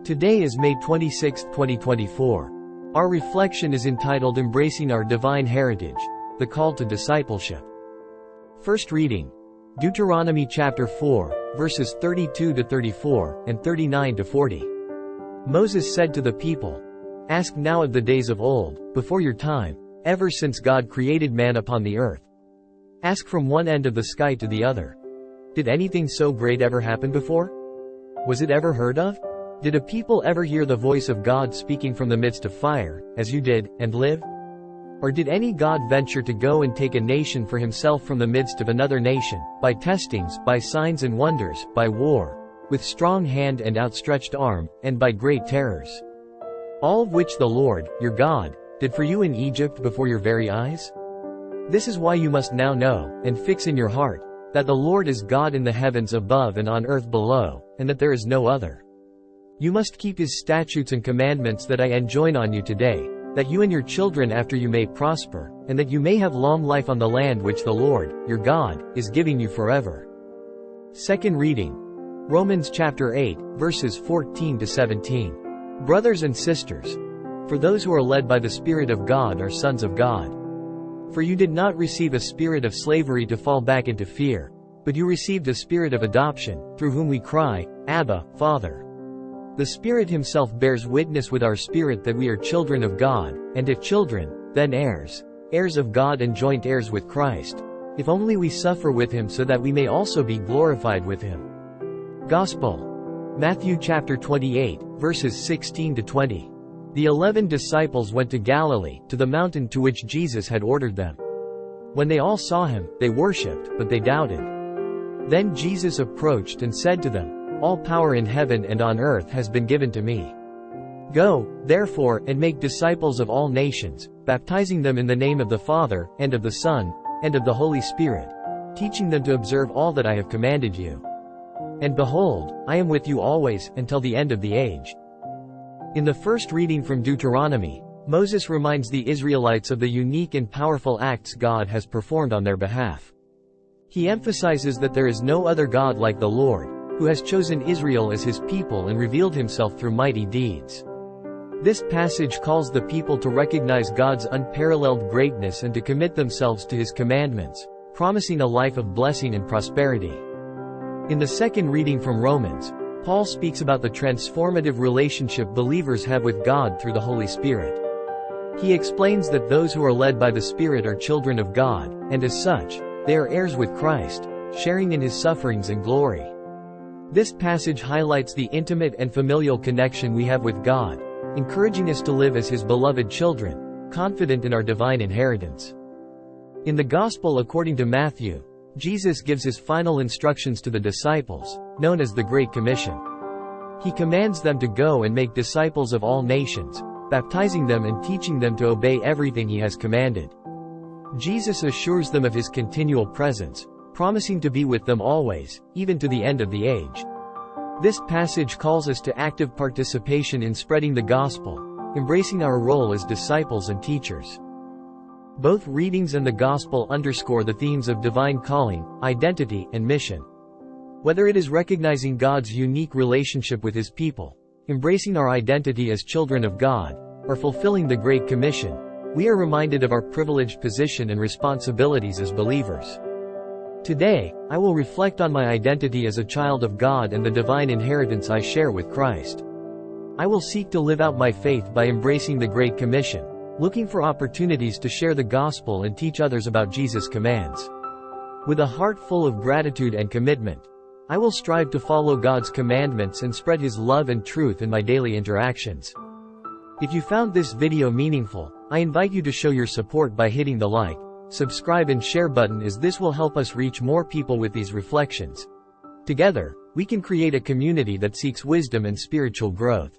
Today is May 26, 2024. Our reflection is entitled Embracing Our Divine Heritage, the Call to Discipleship. First reading, Deuteronomy chapter 4, verses 32 to 34 and 39 to 40. Moses said to the people, "Ask now of the days of old, before your time, ever since God created man upon the earth. Ask from one end of the sky to the other. Did anything so great ever happen before? Was it ever heard of? Did a people ever hear the voice of God speaking from the midst of fire, as you did, and live? Or did any God venture to go and take a nation for himself from the midst of another nation, by testings, by signs and wonders, by war, with strong hand and outstretched arm, and by great terrors? All of which the Lord, your God, did for you in Egypt before your very eyes? This is why you must now know, and fix in your heart, that the Lord is God in the heavens above and on earth below, and that there is no other. You must keep his statutes and commandments that I enjoin on you today, that you and your children after you may prosper, and that you may have long life on the land which the Lord, your God, is giving you forever." Second reading, Romans chapter 8, verses 14 to 17. Brothers and sisters, for those who are led by the Spirit of God are sons of God. For you did not receive a spirit of slavery to fall back into fear, but you received a spirit of adoption, through whom we cry, Abba, Father. The Spirit himself bears witness with our spirit that we are children of God, and if children, then heirs, heirs of God and joint heirs with Christ, if only we suffer with him so that we may also be glorified with him. Gospel. Matthew chapter 28, verses 16 to 20. The 11 disciples went to Galilee, to the mountain to which Jesus had ordered them. When they all saw him, they worshipped, but they doubted. Then Jesus approached and said to them, "All power in heaven and on earth has been given to me. Go, therefore, and make disciples of all nations, baptizing them in the name of the Father, and of the Son, and of the Holy Spirit, teaching them to observe all that I have commanded you. And behold, I am with you always, until the end of the age." In the first reading from Deuteronomy, Moses reminds the Israelites of the unique and powerful acts God has performed on their behalf. He emphasizes that there is no other God like the Lord, who has chosen Israel as his people and revealed himself through mighty deeds. This passage calls the people to recognize God's unparalleled greatness and to commit themselves to his commandments, promising a life of blessing and prosperity. In the second reading from Romans, Paul speaks about the transformative relationship believers have with God through the Holy Spirit. He explains that those who are led by the Spirit are children of God, and as such, they are heirs with Christ, sharing in his sufferings and glory. This passage highlights the intimate and familial connection we have with God, encouraging us to live as his beloved children, confident in our divine inheritance. In the Gospel according to Matthew, Jesus gives his final instructions to the disciples, known as the Great Commission. He commands them to go and make disciples of all nations, baptizing them and teaching them to obey everything he has commanded. Jesus assures them of his continual presence, promising to be with them always, even to the end of the age. This passage calls us to active participation in spreading the gospel, embracing our role as disciples and teachers. Both readings and the gospel underscore the themes of divine calling, identity, and mission. Whether it is recognizing God's unique relationship with his people, embracing our identity as children of God, or fulfilling the Great Commission, we are reminded of our privileged position and responsibilities as believers. Today, I will reflect on my identity as a child of God and the divine inheritance I share with Christ. I will seek to live out my faith by embracing the Great Commission, looking for opportunities to share the gospel and teach others about Jesus' commands. With a heart full of gratitude and commitment, I will strive to follow God's commandments and spread his love and truth in my daily interactions. If you found this video meaningful, I invite you to show your support by hitting the like, subscribe and share button, as this will help us reach more people with these reflections. Together, we can create a community that seeks wisdom and spiritual growth.